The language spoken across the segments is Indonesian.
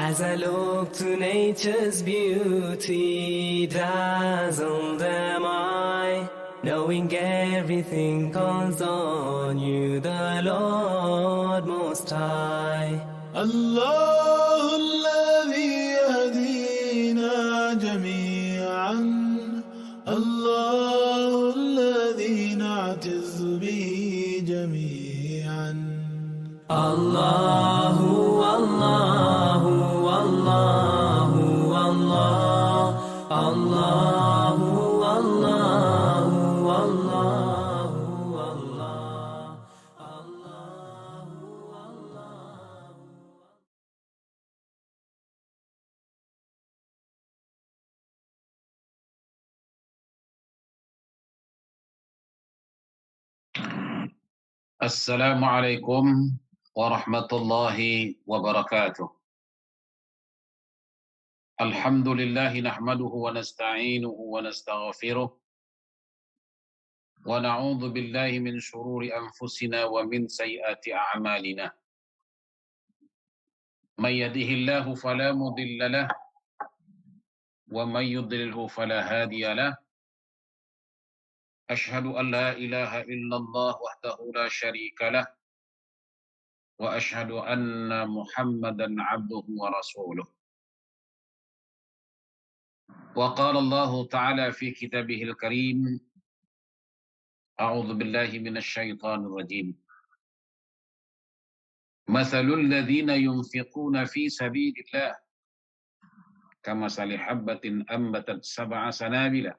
As I look to nature's beauty, dazzled am I, knowing everything calls on you, the Lord Most High. الله الذي يهدينا جميعا، الله الذي نعتز به جميعا. الله والله والله والله الله والله والله والله. Assalamualaikum warahmatullahi wabarakatuh. Alhamdulillah nahmaduhu wa nasta'inuhu wa nastaghfiruh wa na'udzu billahi min shururi anfusina wa min sayyiati a'malina. May yahdihillahu fala mudilla lahu wa may yudlilhu fala hadiya lahu. Ashhadu an la ilaha illallah wahdahu la syarika lah wa ashhadu anna Muhammadan abduhu wa rasuluh. Wa qala Allah ta'ala fi kitabihil karim, a'udzu billahi minasy syaithanir rajim. Mathalul ladzina yunfiquna fi sabilillah kamathali habbatin ambatat sab'a sanabila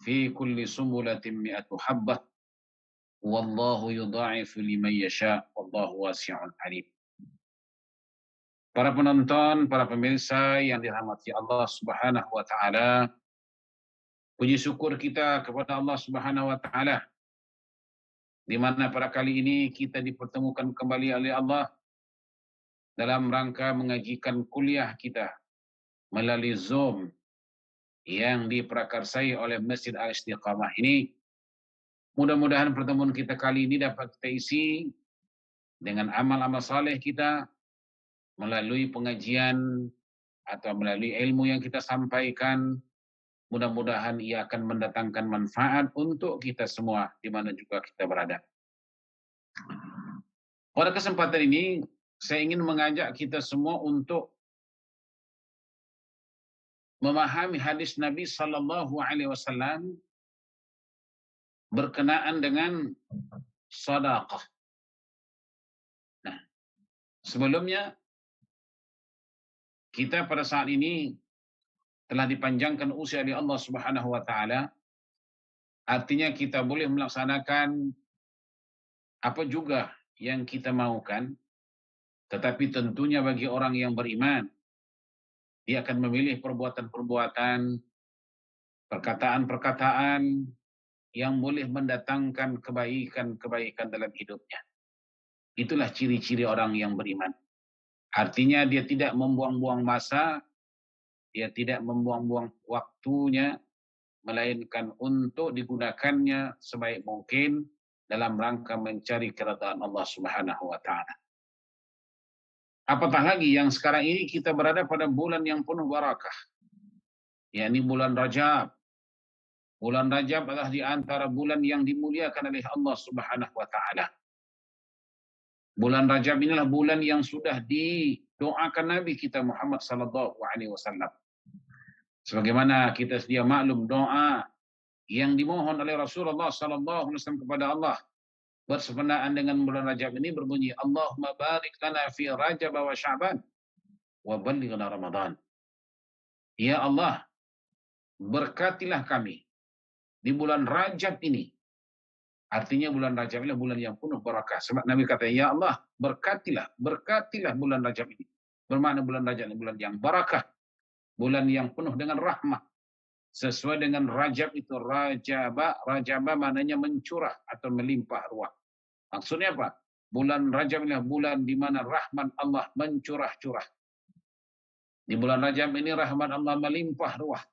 fi kulli sumbulatin mi'atu habbah wallahu yudha'ifu liman yasha wallahu wasi'un alim. Para penonton, para pemirsa yang dirahmati Allah Subhanahu wa taala, puji syukur kita kepada Allah Subhanahu wa taala di mana pada kali ini kita dipertemukan kembali oleh Allah dalam rangka mengajikan kuliah kita melalui Zoom yang diprakarsai oleh Masjid Al-Istiqamah ini. Mudah-mudahan pertemuan kita kali ini dapat kita isi dengan amal-amal saleh kita melalui pengajian atau melalui ilmu yang kita sampaikan. Mudah-mudahan ia akan mendatangkan manfaat untuk kita semua di mana juga kita berada. Pada kesempatan ini saya ingin mengajak kita semua untuk memahami hadis Nabi sallallahu alaihi wasallam berkenaan dengan sedekah. Nah, sebelumnya kita pada saat ini telah dipanjangkan usia oleh Allah Subhanahu wa taala. Artinya kita boleh melaksanakan apa juga yang kita maukan, tetapi tentunya bagi orang yang beriman dia akan memilih perbuatan-perbuatan, perkataan-perkataan yang boleh mendatangkan kebaikan-kebaikan dalam hidupnya. Itulah ciri-ciri orang yang beriman. Artinya dia tidak membuang-buang masa, dia tidak membuang-buang waktunya, melainkan untuk digunakannya sebaik mungkin dalam rangka mencari keridhaan Allah Subhanahu wa taala. Apatah lagi yang sekarang ini kita berada pada bulan yang penuh barakah, yakni bulan Rajab. Bulan Rajab adalah di antara bulan yang dimuliakan oleh Allah Subhanahu wa taala. Bulan Rajab inilah bulan yang sudah didoakan Nabi kita Muhammad sallallahu alaihi wasallam. Sebagaimana kita sedia maklum doa yang dimohon oleh Rasulullah sallallahu alaihi wasallam kepada Allah bersebenaraan dengan bulan Rajab ini berbunyi, Allahumma barik lana fi Rajab wa Sya'ban wa ballighna Ramadan. Ya Allah, berkatilah kami di bulan Rajab ini. Artinya bulan Rajab ini bulan yang penuh barakah. Sebab Nabi kata, ya Allah, berkatilah bulan Rajab ini. Bermakna bulan Rajab ini bulan yang barakah, bulan yang penuh dengan rahmah. Sesuai dengan Rajab itu, Rajaba maknanya mencurah atau melimpah ruah. Maksudnya apa? Bulan Rajab ini bulan di mana rahmat Allah mencurah-curah. Di bulan Rajab ini rahmat Allah melimpah ruah.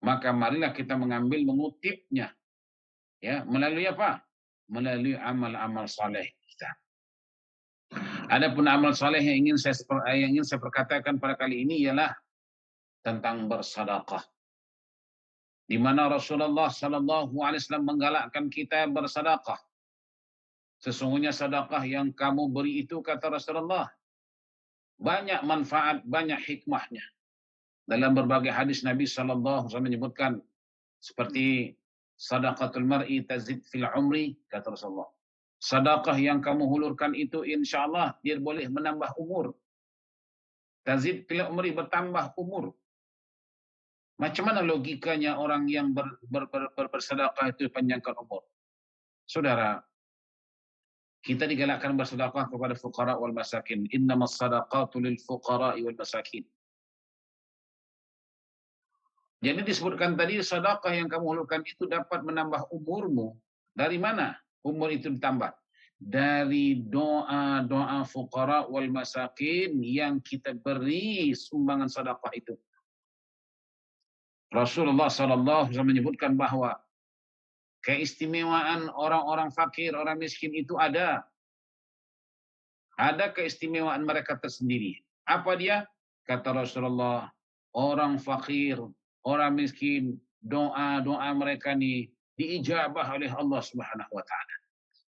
Maka marilah kita mengutipnya. Ya, melalui apa? Melalui amal-amal saleh kita. Adapun amal saleh yang ingin saya perkatakan pada kali ini ialah tentang bersedekah. Di mana Rasulullah sallallahu alaihi wasallam menggalakkan kita bersedekah. Sesungguhnya sedekah yang kamu beri itu, kata Rasulullah, banyak manfaat, banyak hikmahnya. Dalam berbagai hadis Nabi sallallahu alaihi wasallam menyebutkan seperti sadaqatul mar'i tazid fil umri, kata Rasulullah. Sedekah yang kamu hulurkan itu insyaallah dia boleh menambah umur. Tazid fil umri, bertambah umur. Macam mana logikanya orang yang bersedekah itu panjangkan umur? Saudara, kita digalakkan bersedekah kepada fuqara wal masakin. Innamas sadaqatu lil fuqara wal masakin. Jadi disebutkan tadi sedekah yang kamu hulurkan itu dapat menambah umurmu. Dari mana umur itu ditambah? Dari doa-doa fuqara wal masakin yang kita beri sumbangan sedekah itu. Rasulullah sallallahu alaihi wasallam menyebutkan bahwa keistimewaan orang-orang fakir, orang miskin itu ada. Ada keistimewaan mereka tersendiri. Apa dia? Kata Rasulullah, orang fakir, orang miskin, doa-doa mereka ini diijabah oleh Allah Subhanahu wa taala.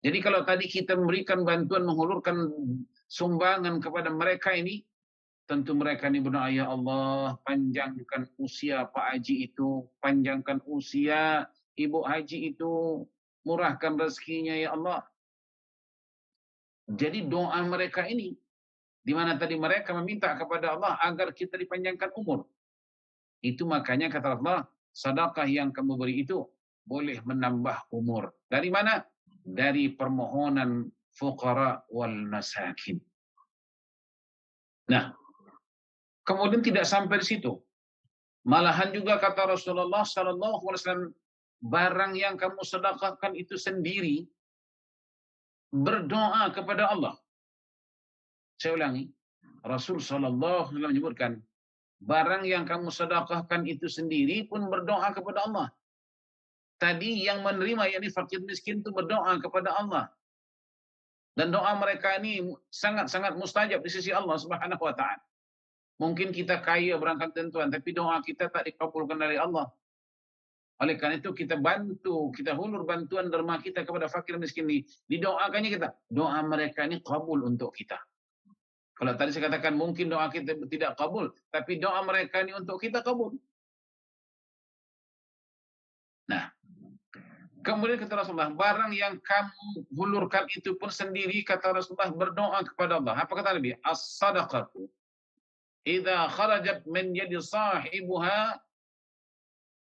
Jadi kalau tadi kita memberikan bantuan, menghulurkan sumbangan kepada mereka ini, tentu mereka ini berdoa, ya Allah, panjangkan usia Pak Haji itu, panjangkan usia Ibu Haji itu, murahkan rezekinya ya Allah. Jadi doa mereka ini, di mana tadi mereka meminta kepada Allah agar kita dipanjangkan umur. Itu makanya kata Allah, sedekah yang kamu beri itu boleh menambah umur. Dari mana? Dari permohonan fuqara wal masakin. Nah, kemudian tidak sampai di situ. Malahan juga kata Rasulullah sallallahu alaihi wasallam, barang yang kamu sedekahkan itu sendiri berdoa kepada Allah. Saya ulangi, Rasul sallallahu alaihi wasallam menyebutkan, barang yang kamu sedekahkan itu sendiri pun berdoa kepada Allah. Tadi yang menerima, yakni fakir miskin itu berdoa kepada Allah. Dan doa mereka ini sangat-sangat mustajab di sisi Allah Subhanahu wa taala. Mungkin kita kaya berangkat tentuan, tapi doa kita tak dikabulkan dari Allah. Oleh karena itu kita bantu, kita hulur bantuan derma kita kepada fakir miskin ini. Didoakannya kita, doa mereka ini kabul untuk kita. Kalau tadi saya katakan mungkin doa kita tidak kabul, tapi doa mereka ini untuk kita kabul. Nah, kemudian kata Rasulullah, barang yang kamu hulurkan itu pun sendiri, kata Rasulullah, berdoa kepada Allah. Apa kata Nabi? As-sadaqatu idza kharajat min yadi sahibuha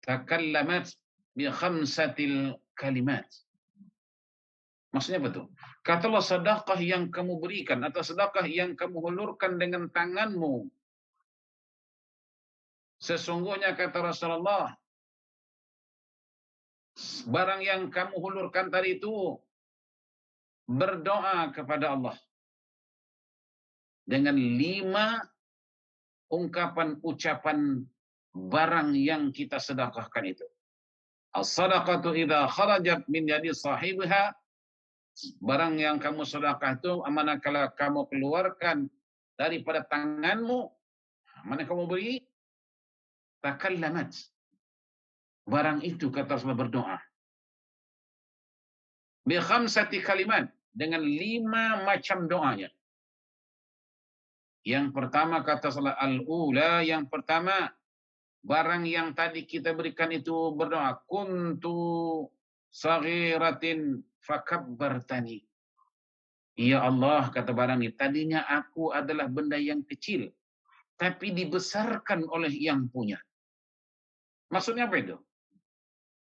takallamat bi khamsatil kalimat. Maksudnya betul. Kata Allah, sedekah yang kamu berikan atau sedekah yang kamu hulurkan dengan tanganmu, sesungguhnya kata Rasulullah, barang yang kamu hulurkan tadi itu berdoa kepada Allah dengan 5 ucapan barang yang kita sedekahkan itu. As-sadaqatu idza kharajat min yadi sahibiha, barang yang kamu sedekah itu manakala kamu keluarkan daripada tanganmu, mana kamu beri, takallamat, barang itu kata Rasulullah berdoa bi khamsati kalimat, dengan 5 macam doanya. Yang pertama kata Rasulullah, al-ula, yang pertama, barang yang tadi kita berikan itu berdoa, kuntu saghiratin fakabbartani. Ya Allah, kata barang ini, tadinya aku adalah benda yang kecil, tapi dibesarkan oleh yang punya. Maksudnya apa itu?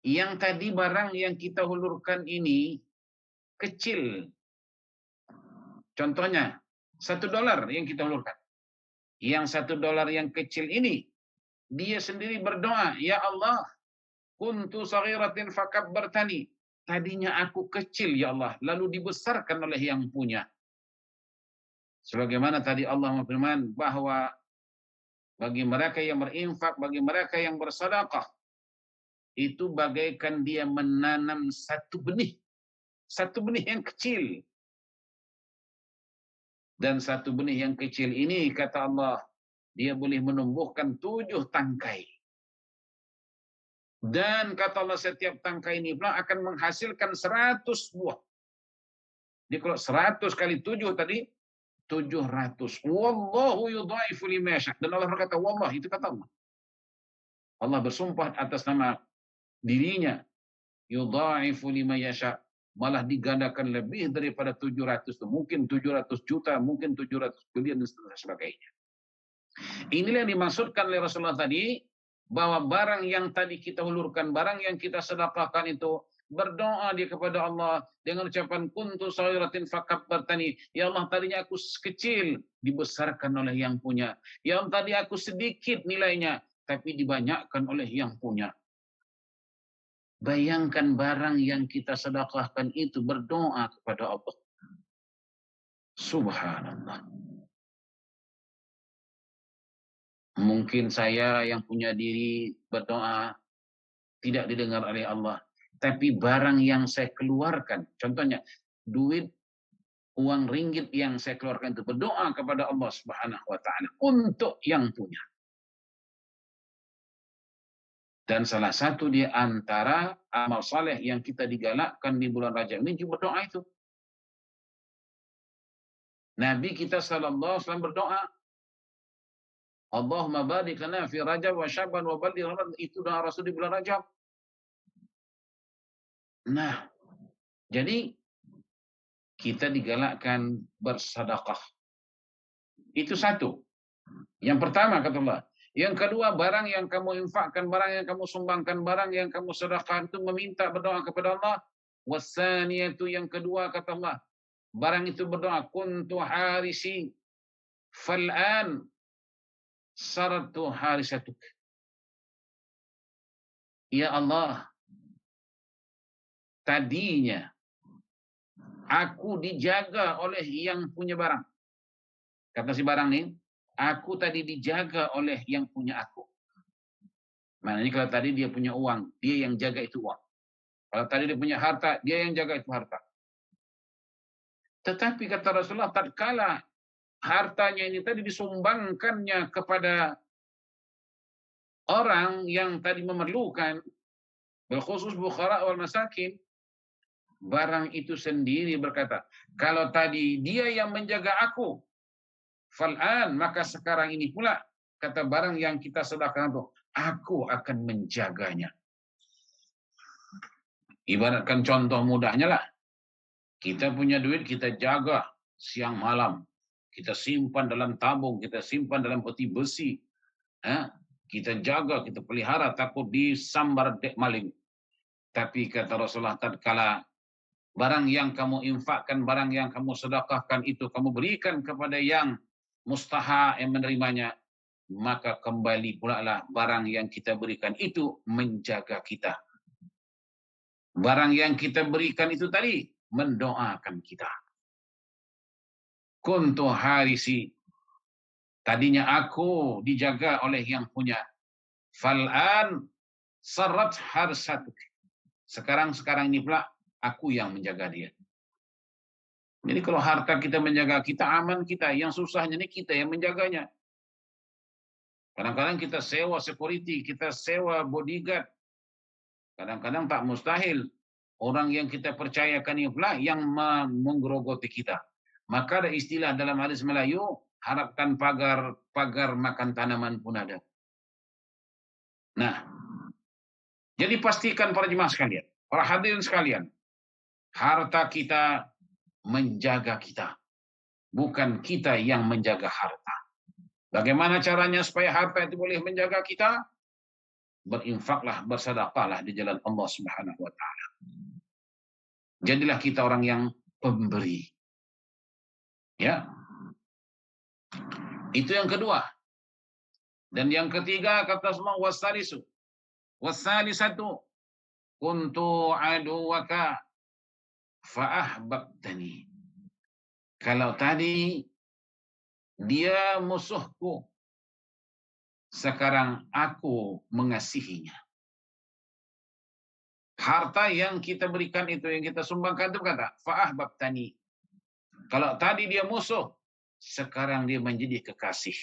Yang tadi barang yang kita hulurkan ini kecil. Contohnya, $1 yang kita hulurkan. Yang $1 yang kecil ini, dia sendiri berdoa, Ya Allah, kuntu saghiratin fakabbartani. Tadinya aku kecil, ya Allah, lalu dibesarkan oleh yang punya. Sebagaimana tadi Allah berfirman bahwa bagi mereka yang berinfak, bagi mereka yang bersedekah, itu bagaikan dia menanam satu benih yang kecil. Dan satu benih yang kecil ini, kata Allah, dia boleh menumbuhkan 7 tangkai. Dan kata Allah, setiap tangkai ini pula akan menghasilkan 100 buah. Jadi kalau 100 kali 7 tadi, 700. Wallahu yudha'ifu liman yasha'. Dan Allah berkata, wallah, itu kata Allah. Allah bersumpah atas nama dirinya, yudha'ifu liman yasha'. Malah digandakan lebih daripada 700. Mungkin 700 juta, mungkin 700 bilion, dan sebagainya. Inilah yang dimaksudkan oleh Rasulullah tadi, bahwa barang yang tadi kita hulurkan, barang yang kita sedekahkan itu, berdoa dia kepada Allah dengan ucapan kuntu saghiratin fakabbartani. Ya Allah, tadinya aku kecil, dibesarkan oleh yang punya. Ya Allah, tadi aku sedikit nilainya, tapi dibanyakkan oleh yang punya. Bayangkan barang yang kita sedekahkan itu berdoa kepada Allah. Subhanallah. Mungkin saya yang punya diri berdoa tidak didengar oleh Allah. Tapi barang yang saya keluarkan, contohnya duit, uang ringgit yang saya keluarkan itu berdoa kepada Allah Subhanahu wa taala untuk yang punya. Dan salah satu di antara amal saleh yang kita digalakkan di bulan Rajab ini juga berdoa itu. Nabi kita sallallahu alaihi wasallam berdoa, Allahumma barik lana fi Rajab wa Sya'ban wa balligh Ramadan. Itu doa Rasul di bulan Rajab. Nah, jadi kita digalakkan bersedekah. Itu satu. Yang pertama kata Allah. Yang kedua, barang yang kamu infakkan, barang yang kamu sumbangkan, barang yang kamu sedekahkan itu meminta berdoa kepada Allah. Wasaniyatu, yang kedua kata Allah, barang itu berdoa, kuntu harisi fal'an saratu harisatuk. Ya Allah, tadinya aku dijaga oleh yang punya barang. Kata si barang ini, aku tadi dijaga oleh yang punya aku. Maknanya kalau tadi dia punya uang, dia yang jaga itu uang. Kalau tadi dia punya harta, dia yang jaga itu harta. Tetapi kata Rasulullah, tatkala hartanya ini tadi disumbangkannya kepada orang yang tadi memerlukan, berkhusus fuqara wal masakin, barang itu sendiri berkata, kalau tadi dia yang menjaga aku, fal'an, maka sekarang ini pula, kata barang yang kita sedekahkan itu, aku akan menjaganya. Ibaratkan contoh mudahnya lah, kita punya duit, kita jaga siang malam, kita simpan dalam tabung, kita simpan dalam peti besi, kita jaga, kita pelihara, takut disambar maling. Tapi kata Rasulullah, tatkala barang yang kamu infakkan, barang yang kamu sedekahkan itu kamu berikan kepada yang mustahak yang menerimanya, maka kembali pula lah barang yang kita berikan itu menjaga kita. Barang yang kita berikan itu tadi mendoakan kita. Kuntu harisi, tadinya aku dijaga oleh yang punya. Fal'an sarat harsatuk. Sekarang ini pula aku yang menjaga dia. Jadi kalau harta kita menjaga kita, aman kita. Yang susahnya ini kita yang menjaganya. Kadang-kadang kita sewa security, kita sewa bodyguard. Kadang-kadang tak mustahil. Orang yang kita percayakan ini pula yang menggerogoti kita. Maka ada istilah dalam hadis Melayu, harapkan pagar makan tanaman pun ada. Nah, jadi pastikan para jemaah sekalian, para hadirin sekalian, Harta kita menjaga kita, bukan kita yang menjaga harta. Bagaimana caranya supaya harta itu boleh menjaga kita? Berinfaklah, bersedekahlah di jalan Allah Subhanahu wa taala. Jadilah kita orang yang pemberi. Ya. Itu yang kedua. Dan yang ketiga kata semua wasalisu. Wasalisatu kuntu aduwaka fa'ahbabtani. Kalau tadi dia musuhku, sekarang aku mengasihinya. Harta yang kita berikan itu, yang kita sumbangkan itu kata fa'ahbabtani. Kalau tadi dia musuh, sekarang dia menjadi kekasih.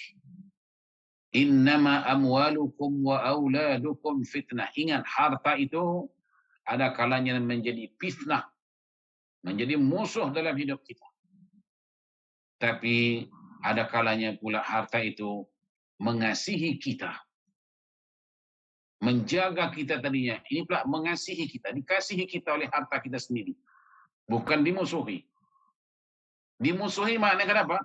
Innama amwalukum wa auladukum fitnah. Ingat, harta itu ada kalanya menjadi fitnah, menjadi musuh dalam hidup kita. Tapi ada kalanya pula harta itu mengasihi kita, menjaga kita tadinya. Ini pula mengasihi kita, dikasihi kita oleh harta kita sendiri, bukan dimusuhi. Dimusuhi maknanya kenapa?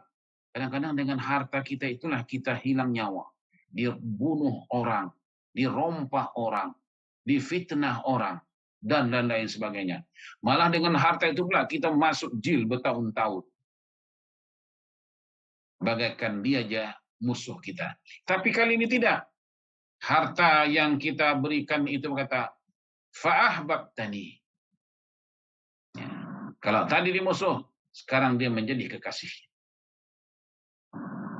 Kadang-kadang dengan harta kita itulah kita hilang nyawa, dibunuh orang, dirompah orang, difitnah orang, dan lain sebagainya. Malah dengan harta itu pula kita masuk jil bertahun-tahun. Bagaikan dia aja musuh kita. Tapi kali ini tidak. Harta yang kita berikan itu kata fa'ahbabtani. Ya. Kalau tadi dia musuh, sekarang dia menjadi kekasih.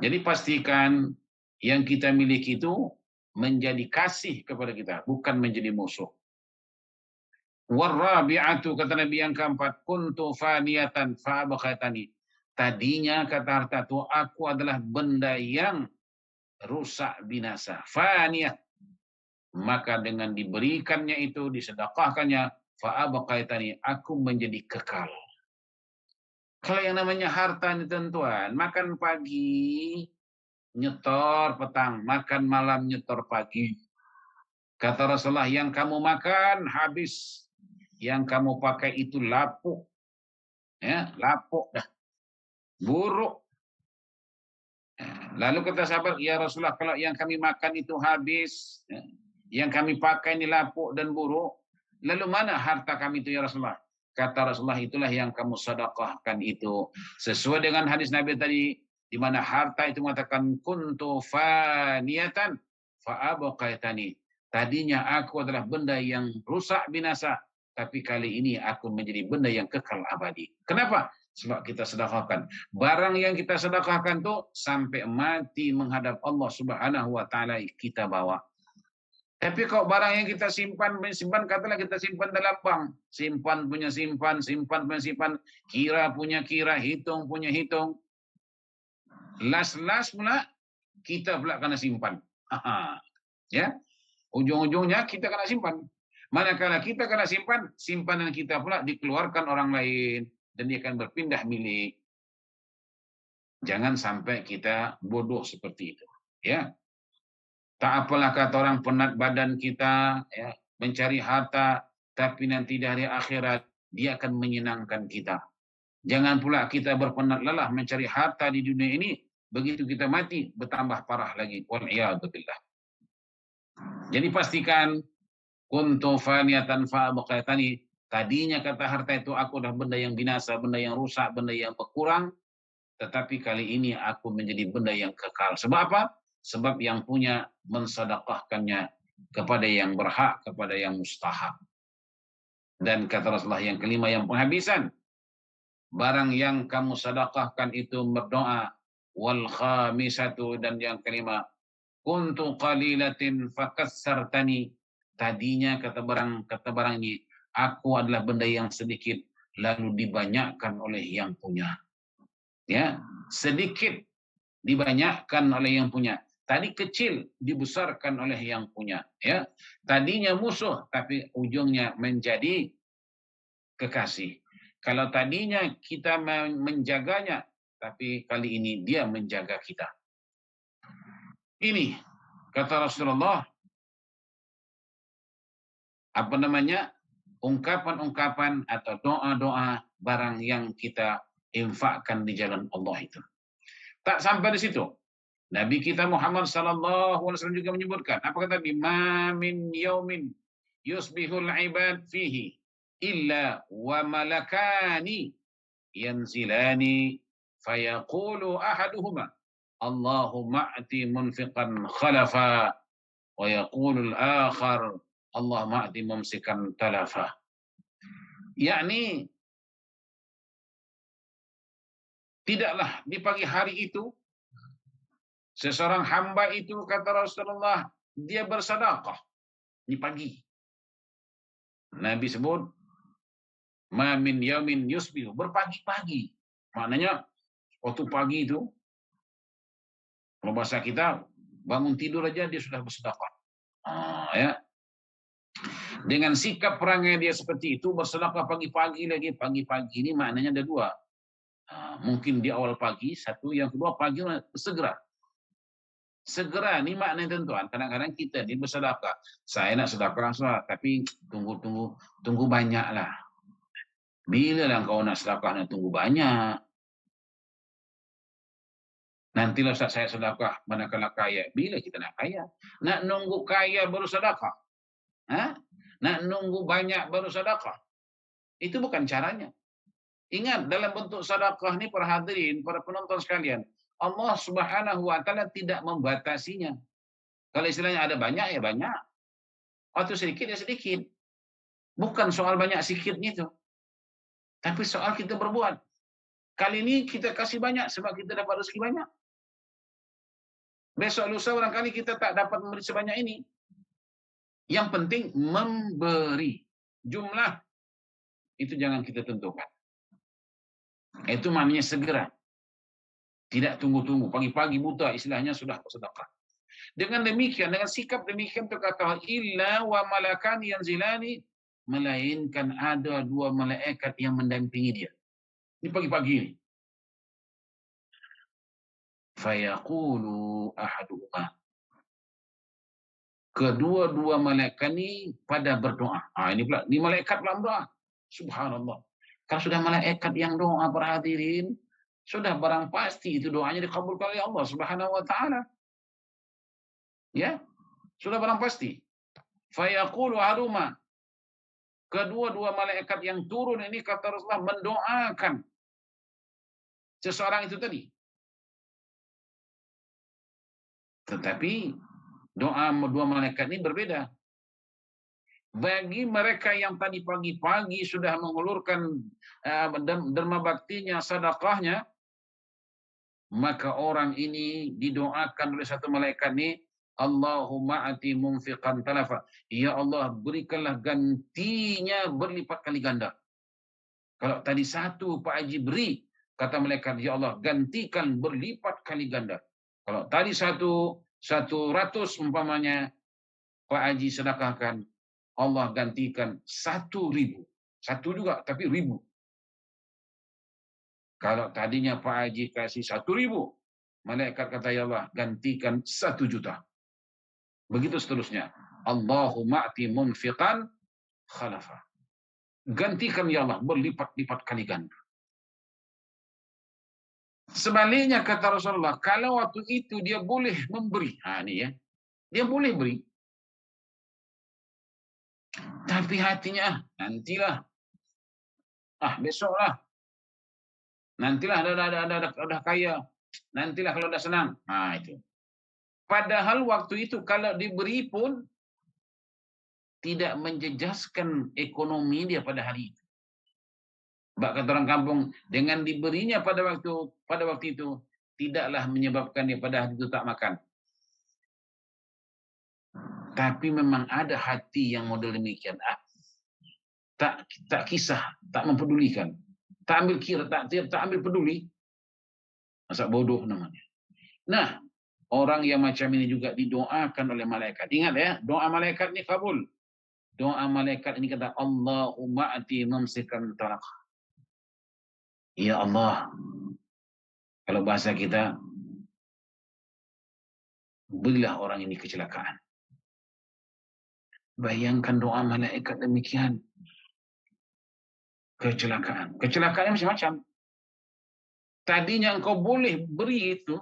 Jadi pastikan yang kita miliki itu menjadi kasih kepada kita, bukan menjadi musuh. Warabi'atu, kata Nabi yang keempat, kuntu faniyatan fa'abakhatani. Tadinya kata harta itu aku adalah benda yang rusak binasa. Faniyah. Maka dengan diberikannya itu, disedekahkannya, fa'abakhatani, aku menjadi kekal. Kalau yang namanya harta ini tentuan, makan pagi, nyetor petang, makan malam, nyetor pagi. Kata Rasulullah, yang kamu makan habis, yang kamu pakai itu lapuk. Ya, lapuk dah. Buruk. Lalu kata sahabat, ya Rasulullah, kalau yang kami makan itu habis, yang kami pakai ini lapuk dan buruk, lalu mana harta kami itu ya Rasulullah? Kata Rasulullah, itulah yang kamu sedekahkan itu. Sesuai dengan hadis Nabi tadi, di mana harta itu mengatakan kuntu faniyatan fa'abaqaitani. Tadinya aku adalah benda yang rusak binasa, tapi kali ini aku menjadi benda yang kekal abadi. Kenapa? Sebab kita sedekahkan. Barang yang kita sedekahkan tuh sampai mati menghadap Allah Subhanahu wa taala kita bawa. Tapi kalau barang yang kita simpan, katalah kita simpan dalam bank. Simpan punya simpan, simpan punya simpan. Kira punya kira, hitung punya hitung. Last pula, kita pula kena simpan. Ya, ujung-ujungnya kita kena simpan. Manakala kita kena simpan, simpanan kita pula dikeluarkan orang lain. Dan dia akan berpindah milik. Jangan sampai kita bodoh seperti itu. Ya. Tak apalah kata orang penat badan kita, ya, mencari harta, tapi nanti dari akhirat dia akan menyenangkan kita. Jangan pula kita berpenat lelah mencari harta di dunia ini, begitu kita mati bertambah parah lagi. Wal'iyadzubillah. Jadi pastikan kuntu faniyatan fa'abaqaitani. Tadinya kata harta itu aku dah benda yang binasa, benda yang rusak, benda yang berkurang, tetapi kali ini aku menjadi benda yang kekal. Sebab apa? Sebab yang punya mensedekahkannya kepada yang berhak, kepada yang mustahak. Dan kata Rasulullah yang kelima, yang penghabisan. Barang yang kamu sedekahkan itu berdoa. Wal khamisatu, dan yang kelima, kuntu qalilatin fakassartani. Tadinya kata barang ini, aku adalah benda yang sedikit, lalu dibanyakkan oleh yang punya. Ya, sedikit dibanyakkan oleh yang punya. Tadi kecil dibesarkan oleh yang punya, ya. Tadinya musuh tapi ujungnya menjadi kekasih. Kalau tadinya kita menjaganya, tapi kali ini dia menjaga kita. Ini kata Rasulullah, ungkapan-ungkapan atau doa-doa barang yang kita infakkan di jalan Allah itu. Tak sampai di situ. Nabi kita Muhammad sallallahu alaihi wasallam juga menyebutkan, apa kata Nabi? Ma min yaumin yusbihul ibad fihi illa wa malakani yanzilani fayaqulu ahaduhuma Allahumma ati munfiqan khalafa wa yaqulu al-akhar Allahumma ati mumsikan talafa. Yakni tidaklah di pagi hari itu seseorang hamba itu, kata Rasulullah, dia bersedekah di pagi. Nabi sebut ma min yaumin yusbihu, berpagi-pagi. Maknanya waktu pagi itu, kalau bahasa kita, bangun tidur aja dia sudah bersedekah. Ya. Dengan sikap perangai dia seperti itu, bersedekah pagi-pagi lagi. Pagi-pagi ini maknanya ada dua. Mungkin di awal pagi, satu. Yang kedua, pagi segera. Segera ini maknanya tentuan. Kadang-kadang kita ini bersedekah. Saya nak sedekah, tapi tunggu banyak lah. Bila lah kau nak sedekah, nak tunggu banyak. Nantilah saat saya sedekah, manakala kaya. Bila kita nak kaya? Nak nunggu kaya baru sedekah? Nak nunggu banyak baru sedekah? Itu bukan caranya. Ingat, dalam bentuk sedekah ni para hadirin, para penonton sekalian, Allah Subhanahu wa taala tidak membatasinya. Kalau istilahnya ada banyak ya banyak. Atau sedikit ya sedikit. Bukan soal banyak sedikitnya itu. Tapi soal kita berbuat. Kali ini kita kasih banyak sebab kita dapat rezeki banyak. Besok lusa barangkali kita tak dapat memberi sebanyak ini. Yang penting memberi. Jumlah itu jangan kita tentukan. Itu maknanya segera. Tidak tunggu-tunggu. Pagi-pagi buta istilahnya sudah bersedekah. Dengan demikian, dengan sikap demikian, kata illa wa malakani yanzilani, melainkan ada dua malaikat yang mendampingi dia. Ini pagi-pagi ini. Fayaqulu ahaduhuma. Kedua-dua malaikat ini pada berdoa. Ini pula, ini malaikat pula berdoa. Subhanallah. Kalau sudah malaikat yang doa berhadirin, sudah barang pasti itu doanya dikabulkan oleh Allah Subhanahu wa taala. Ya, sudah barang pasti. Fayaqulu ahaduhuma. Kedua-dua malaikat yang turun ini, kata Rasulullah, mendoakan seseorang itu tadi. Tetapi doa dua malaikat ini berbeda. Bagi mereka yang tadi pagi-pagi sudah mengulurkan derma baktinya, sedekahnya, maka orang ini didoakan oleh satu malaikat ini, Allahumma ati munfiqan talafa. Ya Allah, berikanlah gantinya berlipat kali ganda. Kalau tadi satu Pak Haji beri, kata malaikat, ya Allah, gantikan berlipat kali ganda. Kalau tadi 100 umpamanya Pak Haji sedekahkan, Allah gantikan 1.000. Satu juga, tapi 1.000. Kalau tadinya Pak Haji kasih 1.000, malaikat kata, ya Allah, gantikan 1 juta. Begitu seterusnya. Allahumma ati munfiqan khalafa. Gantikan ya Allah, berlipat-lipat kali ganda. Sebaliknya kata Rasulullah, kalau waktu itu dia boleh memberi. Ini ya. Dia boleh beri. Tapi hatinya, nantilah. Besoklah. Nantilah ada kaya. Nantilah kalau udah senang. Itu. Padahal waktu itu kalau diberi pun tidak menjejaskan ekonomi dia pada hari itu. Bak kata orang kampung, dengan diberinya pada waktu itu tidaklah menyebabkan dia pada hari itu tak makan. Tapi memang ada hati yang model demikian. Tak kisah, tak mempedulikan. Tak ambil kira, tak ambil peduli. Masa bodoh namanya. Nah, orang yang macam ini juga didoakan oleh malaikat. Ingat ya, doa malaikat ini kabul. Doa malaikat ini kata, Allahumma ati mumsikan talaq. Ya Allah. Kalau bahasa kita, berilah orang ini kecelakaan. Bayangkan doa malaikat demikian. kecelakaan. Kecelakaan macam-macam. Tadinya engkau boleh beri itu,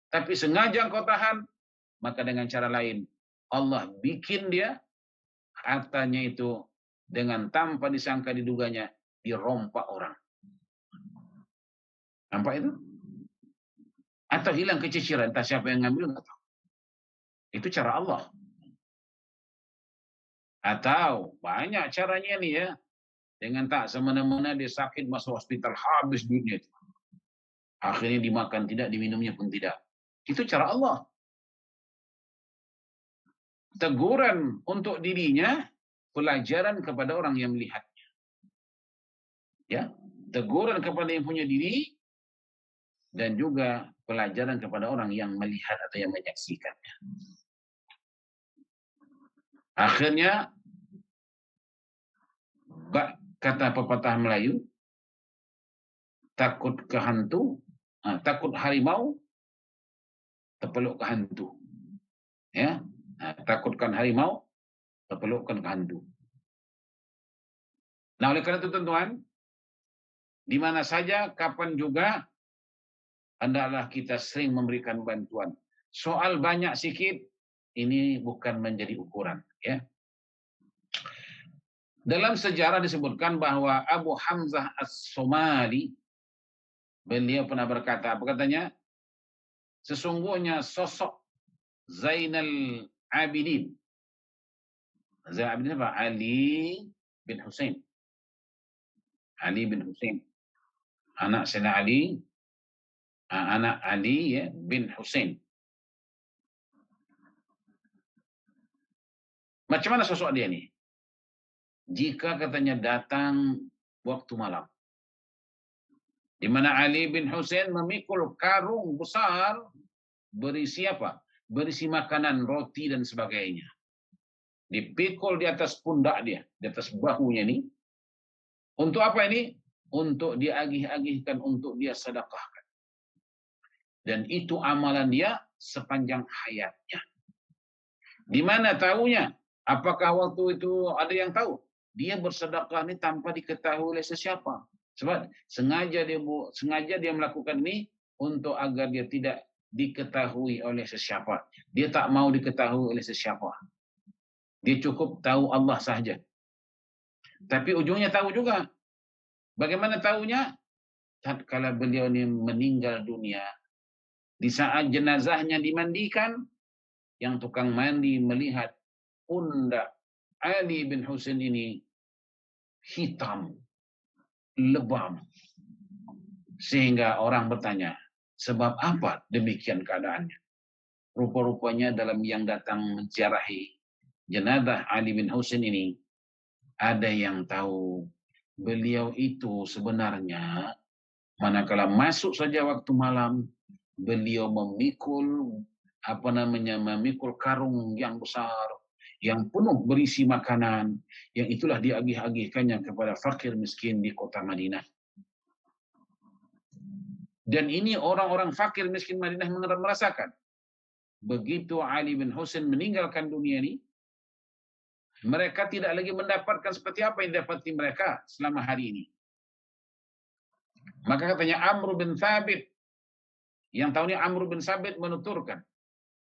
tapi sengaja engkau tahan, maka dengan cara lain Allah bikin dia hartanya itu dengan tanpa disangka diduganya dirompak orang. Nampak itu? Atau hilang keciciran, entah siapa yang ngambil, nggak tahu. Itu cara Allah. Atau banyak caranya nih ya, dengan tak semena-mena dia sakit masuk hospital, habis duitnya itu. Akhirnya dimakan tidak, diminumnya pun tidak. Itu cara Allah. Teguran untuk dirinya, pelajaran kepada orang yang melihatnya. Ya, teguran kepada yang punya diri, dan juga pelajaran kepada orang yang melihat atau yang menyaksikannya. Akhirnya, kata pepatah Melayu, takut ke hantu, takut harimau, terpeluk ke hantu. Ya, takutkan harimau, terpelukkan ke hantu. Nah, oleh karena itu tuan-tuan, di mana saja, kapan juga, hendaklah kita sering memberikan bantuan. Soal banyak sikit, ini bukan menjadi ukuran. Ya. Dalam sejarah disebutkan bahwa Abu Hamzah As-Somali, beliau pernah berkata, apa katanya? Sesungguhnya sosok Zainal Abidin. Zainal Abidin apa? Ali bin Husain. Ali bin Husain. Anak Sayyidina Ali, anak Ali ya, bin Husain. Macam mana sosok dia ni? Jika katanya datang waktu malam, di mana Ali bin Husain memikul karung besar berisi apa? Berisi makanan, roti dan sebagainya. Dipikul di atas pundak dia, di atas bahunya ni. Untuk apa ini? Untuk dia agih-agihkan, untuk dia sedekahkan. Dan itu amalan dia sepanjang hayatnya. Di mana tahunya? Apakah waktu itu ada yang tahu? Dia bersedekah ini tanpa diketahui oleh sesiapa. Sebab sengaja dia melakukan ini untuk agar dia tidak diketahui oleh sesiapa. Dia tak mau diketahui oleh sesiapa. Dia cukup tahu Allah sahaja. Tapi ujungnya tahu juga. Bagaimana tahunya? Tatkala beliau ini meninggal dunia, di saat jenazahnya dimandikan, yang tukang mandi melihat pundak Ali bin Husain ini hitam, lebam. Sehingga orang bertanya, sebab apa demikian keadaannya? Rupa-rupanya dalam yang datang menziarahi jenazah Ali bin Husain ini, ada yang tahu beliau itu sebenarnya manakala masuk saja waktu malam, beliau memikul memikul karung yang besar, yang penuh berisi makanan, yang itulah diagih-agihkannya kepada fakir miskin di kota Madinah. Dan ini orang-orang fakir miskin Madinah merasakan. Begitu Ali bin Husain meninggalkan dunia ini, mereka tidak lagi mendapatkan seperti apa yang didapati mereka selama hari ini. Maka katanya Amr bin Thabit, yang tahunnya Amr bin Thabit menuturkan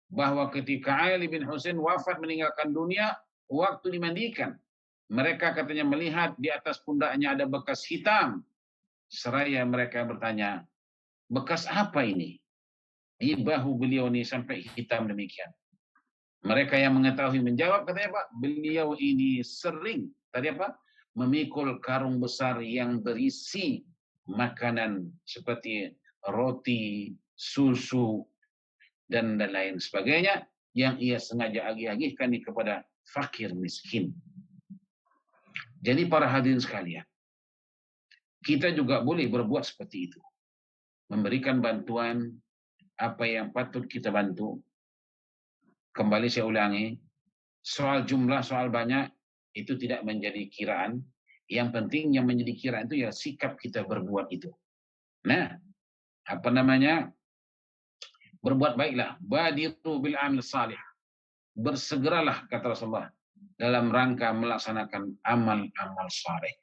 bahwa ketika Ali bin Husain wafat meninggalkan dunia, waktu dimandikan, mereka katanya melihat di atas pundaknya ada bekas hitam. Seraya mereka bertanya, bekas apa ini? Di bahu beliau ini sampai hitam demikian. Mereka yang mengetahui menjawab, katanya Pak, beliau ini sering memikul karung besar yang berisi makanan seperti roti, susu, dan lain sebagainya, yang ia sengaja agih-agihkan kepada fakir miskin. Jadi para hadirin sekalian, kita juga boleh berbuat seperti itu. Memberikan bantuan apa yang patut kita bantu. Kembali saya ulangi, soal jumlah, soal banyak, itu tidak menjadi kiraan. Yang penting yang menjadi kiraan itu ya sikap kita berbuat itu. Nah, berbuat baiklah. Badiru bil amil salih. Bersegeralah, kata Rasulullah, dalam rangka melaksanakan amal-amal saleh.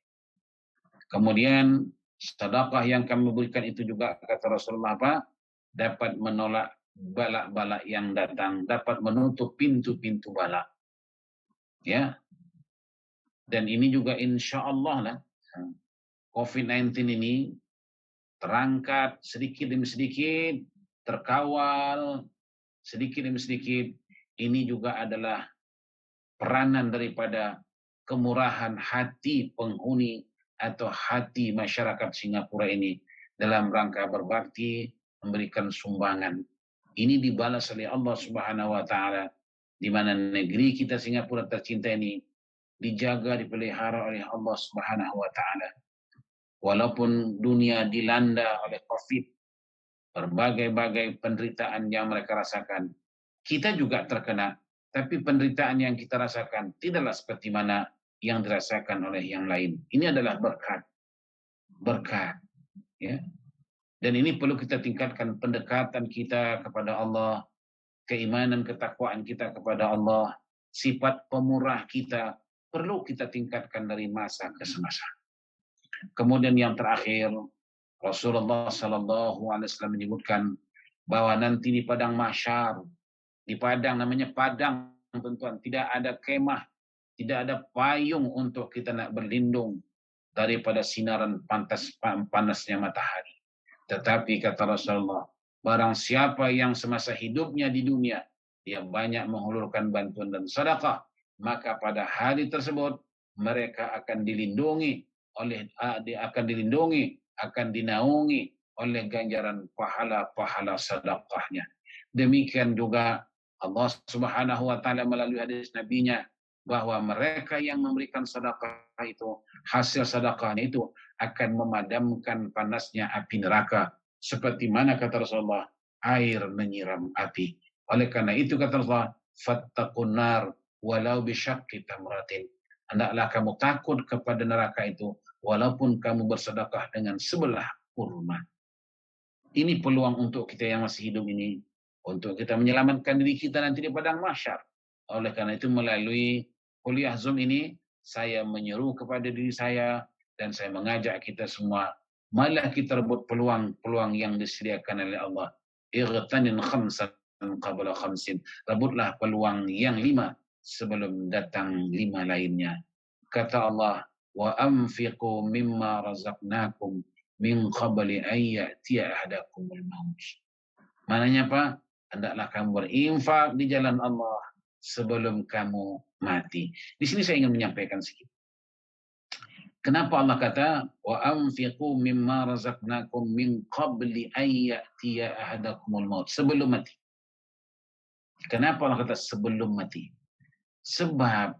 Kemudian sedekah yang kami berikan itu juga kata Rasulullah apa? Dapat menolak balak-balak yang datang, dapat menutup pintu-pintu balak. Ya. Dan ini juga insya Allah lah COVID-19 ini terangkat sedikit demi sedikit, terkawal sedikit demi sedikit. Ini juga adalah peranan daripada kemurahan hati penghuni atau hati masyarakat Singapura ini dalam rangka berbakti, memberikan sumbangan. Ini dibalas oleh Allah Subhanahu wa taala, di mana negeri kita Singapura tercinta ini dijaga, dipelihara oleh Allah Subhanahu wa taala. Walaupun dunia dilanda oleh Covid, berbagai-bagai penderitaan yang mereka rasakan, kita juga terkena, tapi penderitaan yang kita rasakan tidaklah seperti mana yang dirasakan oleh yang lain. Ini adalah berkat. Berkat. Ya. Dan ini perlu kita tingkatkan pendekatan kita kepada Allah, keimanan, ketakwaan kita kepada Allah, sifat pemurah kita perlu kita tingkatkan dari masa ke semasa. Kemudian yang terakhir, Rasulullah SAW menyebutkan bahwa nanti di padang mahsyar, di padang namanya padang, tentuan tidak ada kemah, tidak ada payung untuk kita nak berlindung daripada sinaran panasnya matahari. Tetapi kata Rasulullah, barang siapa yang semasa hidupnya di dunia dia banyak menghulurkan bantuan dan sedekah, maka pada hari tersebut mereka akan dilindungi akan dinaungi oleh ganjaran pahala-pahala sedekahnya. Demikian juga Allah Subhanahu wa taala melalui hadis nabinya bahwa mereka yang memberikan sedekah itu, hasil sedekahnya itu akan memadamkan panasnya api neraka, seperti mana kata Rasulullah, air menyiram api. Oleh karena itu kata Rasulullah, fattaqun nar walau bisyaqqi tamratin. Hendaklah kamu takut kepada neraka itu walaupun kamu bersedekah dengan sebelah kurma. Ini peluang untuk kita yang masih hidup ini, untuk kita menyelamatkan diri kita nanti di padang mahsyar. Oleh karena itu melalui kuliah Zoom ini, saya menyeru kepada diri saya dan saya mengajak kita semua, malah kita rebut peluang-peluang yang disediakan oleh Allah. Igtanim khamsan qabla khamsin. Rebutlah peluang yang 5 sebelum datang 5 lainnya. Kata Allah, wa anfiqu mimma razaqnakum min qabli an ya'tiya ahadakumul maut. Maknanya apa? Hendaklah kamu berinfak di jalan Allah sebelum kamu mati. Di sini saya ingin menyampaikan sedikit. Kenapa Allah kata wa anfiqu mimma razaqnakum min qabli an ya'tiya ahadakumul maut, sebelum mati. Kenapa Allah kata sebelum mati? Sebab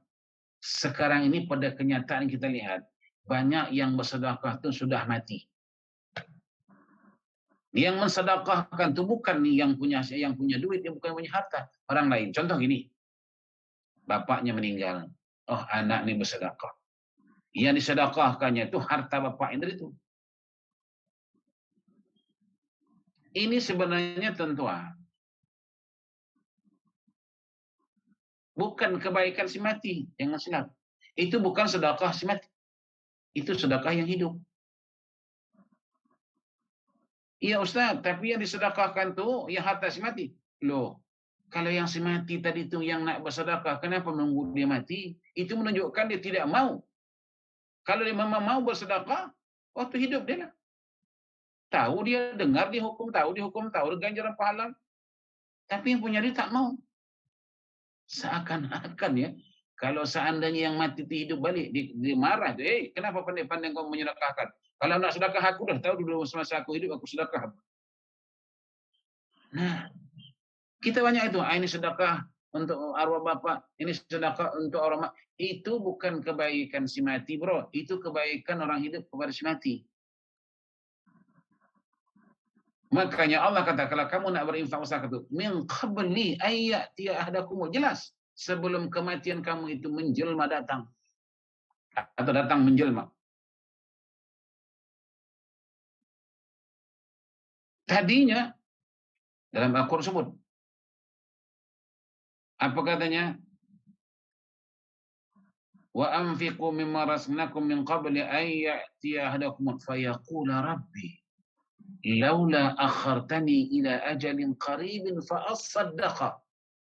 sekarang ini pada kenyataan kita lihat banyak yang bersedekah itu sudah mati. Yang mensedekahkan itu bukan yang punya duit, yang bukan punya harta, orang lain. Contoh gini, bapaknya meninggal, oh anak ini bersedekah. Yang disedekahkannya itu harta bapaknya itu. Ini sebenarnya tentuan bukan kebaikan si mati, jangan silap. Itu bukan sedekah si mati. Itu sedekah yang hidup. Iya Ustaz, tapi yang disedekahkan tuh yang harta si mati. Loh, kalau yang si mati tadi itu yang nak bersedekah, kenapa menunggu dia mati? Itu menunjukkan dia tidak mau. Kalau dia memang mau bersedekah, waktu hidup dia lah. Tahu dia dengar dihukum, tahu ganjaran pahala. Tapi yang punya dia tak mau. Seakan-akan ya, kalau seandainya yang mati itu hidup balik, dia marah. Kenapa pandai-pandai kau menyedekahkan? Kalau nak sedekah aku dah tahu dulu semasa aku hidup aku sedekah. Nah, kita banyak itu. Ini sedekah untuk arwah bapak, ini sedekah untuk orang mati. Itu bukan kebaikan si mati, bro. Itu kebaikan orang hidup kepada si mati. Makanya Allah kata, kalau kamu nak berinfak usaha itu, min qabli ayati ahadakum, jelas sebelum kematian kamu itu menjelma datang atau datang menjelma. Tadinya dalam Al-Qur'an sebut apa katanya? wa anfiqu mimma razaqnakum min qabli an ya'tiya ahadakum fayaqula rabbi laula akhartani ila ajalin qaribin fa asaddaqa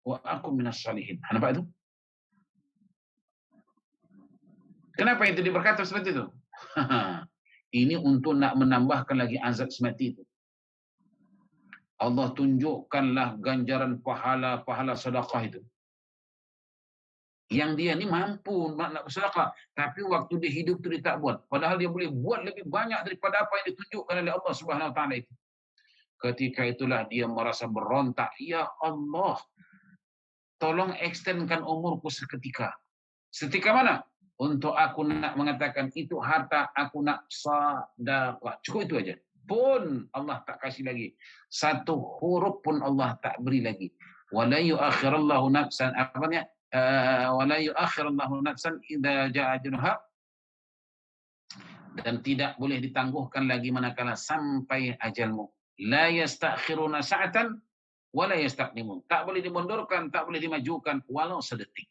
wa akum minas salihin. Nampak itu? Kenapa itu berkata seperti itu? Ini untuk nak menambahkan lagi azab semati itu. Allah tunjukkanlah ganjaran pahala sedekah itu. Yang dia ni mampu nak bersedekah, tapi waktu dia hidup tu dia tak buat. Padahal dia boleh buat lebih banyak daripada apa yang ditunjukkan oleh Allah Subhanahu Wa Taala itu. Ketika itulah dia merasa berontak, ya Allah, tolong extendkan umurku seketika. Seketika mana? Untuk aku nak mengatakan itu harta, aku nak sedekah. Cukup itu aja. Pun Allah tak kasih lagi. Satu huruf pun Allah tak beri lagi. Wala yu'akhirallahu nafsan, apanya? Wala yu'akhirallahu nafsan idza ja'a ajaluha, dan tidak boleh ditangguhkan lagi manakala sampai ajalmu. La yastakhiruna sa'atan wala yastaqdimun. Tak boleh dimundurkan, tak boleh dimajukan walau sedetik.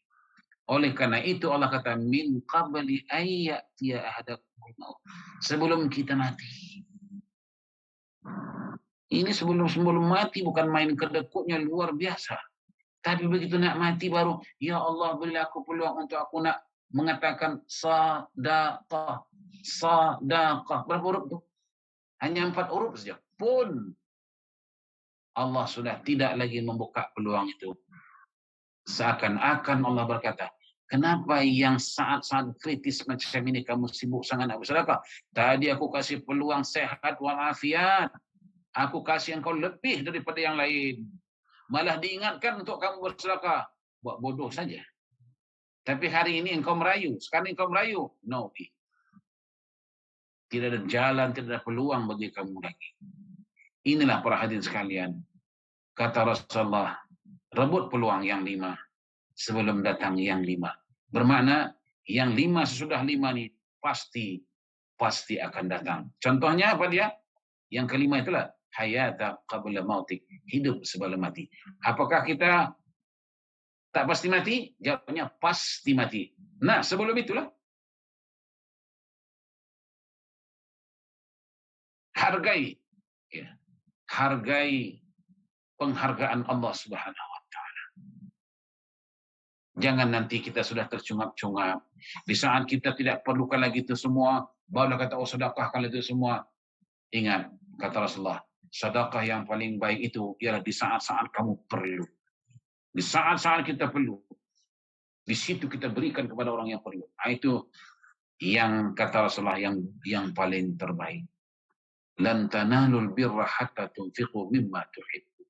Oleh karena itu Allah kata min qabli ayyatiya ahadakumul maut. Sebelum kita mati. Ini sebelum mati bukan main kedekutnya luar biasa. Tapi begitu nak mati baru, ya Allah beri aku peluang untuk aku nak mengatakan sadaqah. Sadaqah. Berapa huruf tu? Hanya 4 huruf saja. Pun Allah sudah tidak lagi membuka peluang itu. Seakan-akan Allah berkata, kenapa yang saat-saat kritis macam ini kamu sibuk sangat nak bersedekah? Tadi aku kasih peluang sehat walafiat. Aku kasih engkau lebih daripada yang lain. Malah diingatkan untuk kamu bersedekah. Buat bodoh saja. Tapi hari ini engkau merayu. Sekarang engkau merayu. No. Tidak ada jalan, tidak ada peluang bagi kamu lagi. Inilah para hadirin sekalian. Kata Rasulullah, rebut peluang yang 5 sebelum datang yang 5. Bermakna yang 5 sesudah 5 ni pasti akan datang. Contohnya apa dia? Yang kelima itulah hayata qabla mautik, hidup sebelum mati. Apakah kita tak pasti mati? Jawabnya pasti mati. Nah, sebelum itulah hargai penghargaan Allah Subhanahu Wa Taala. Jangan nanti kita sudah tercungap-cungap. Di saat kita tidak perlukan lagi itu semua, barulah kata, oh sedekahkan itu semua. Ingat, kata Rasulullah, sedekah yang paling baik itu ialah di saat-saat kamu perlu. Di saat-saat kita perlu. Di situ kita berikan kepada orang yang perlu. Itu yang kata Rasulullah yang paling terbaik. Lan tanalul birra hatta tunfiqu mimma tuhibbu.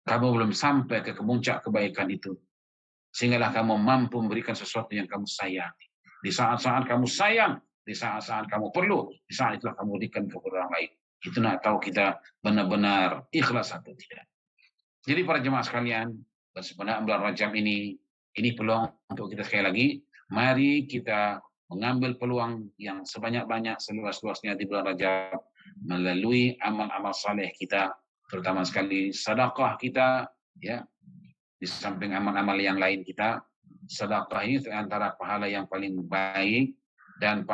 Kamu belum sampai ke puncak kebaikan itu sehinggalah kamu mampu memberikan sesuatu yang kamu sayangi. Di saat-saat kamu sayang, di saat-saat kamu perlu, di saat itulah kamu berikan kepada orang lain. Itu nak tahu kita benar-benar ikhlas atau tidak. Jadi para jemaah sekalian, sebenarnya bulan Rajab ini peluang untuk kita sekali lagi. Mari kita mengambil peluang yang sebanyak-banyak, seluas-luasnya di bulan Rajab melalui amal-amal saleh kita, terutama sekali sedekah kita, ya. Di samping amal-amal yang lain kita, sedekah ini antara pahala yang paling baik dan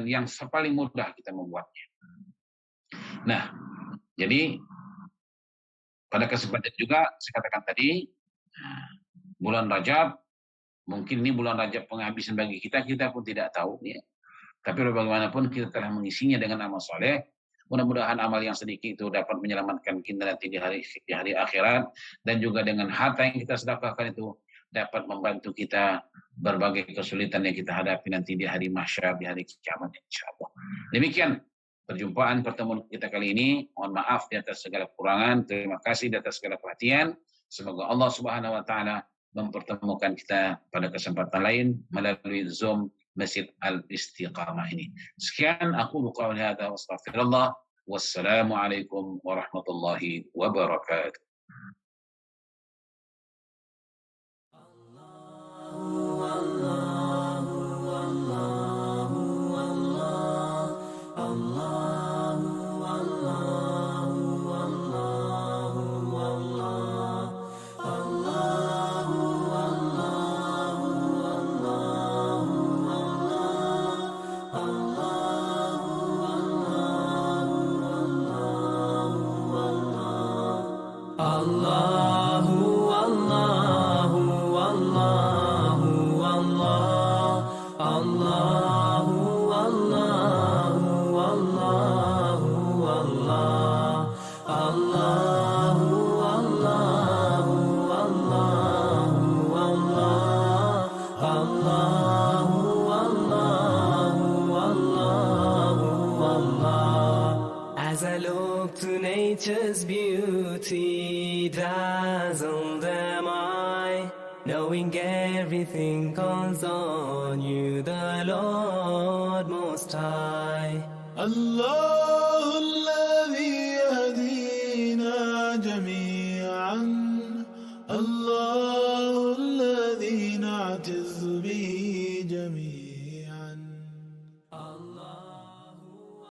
yang paling mudah kita membuatnya. Nah, jadi pada kesempatan juga saya katakan tadi, bulan Rajab, mungkin ini bulan Rajab penghabisan bagi kita pun tidak tahu. Ya. Tapi bagaimanapun kita telah mengisinya dengan amal soleh. Mudah-mudahan amal yang sedikit itu dapat menyelamatkan kita nanti di hari akhirat. Dan juga dengan harta yang kita sedekahkan itu dapat membantu kita berbagai kesulitan yang kita hadapi nanti di hari mahsyar, di hari kiamat, insyaallah. Demikian pertemuan kita kali ini. Mohon maaf di atas segala kekurangan. Terima kasih di atas segala perhatian. Semoga Allah Subhanahu Wa Taala mempertemukan kita pada kesempatan lain melalui Zoom Masjid Al-Istiqamah ini. Sekian aku qauli hadza wa astaghfirullah. Wassalamualaikum warahmatullahi wabarakatuh. Allahu, Allahu, Allahu, Allah. Allahu, Allahu, Allahu, Allah. Allahu, Allahu, Allahu, Allah. Allahu, Allahu, Allahu, Allah. As I look to nature's beauty, dazzled am I, knowing everything calls on you, the Lord Most High. Allah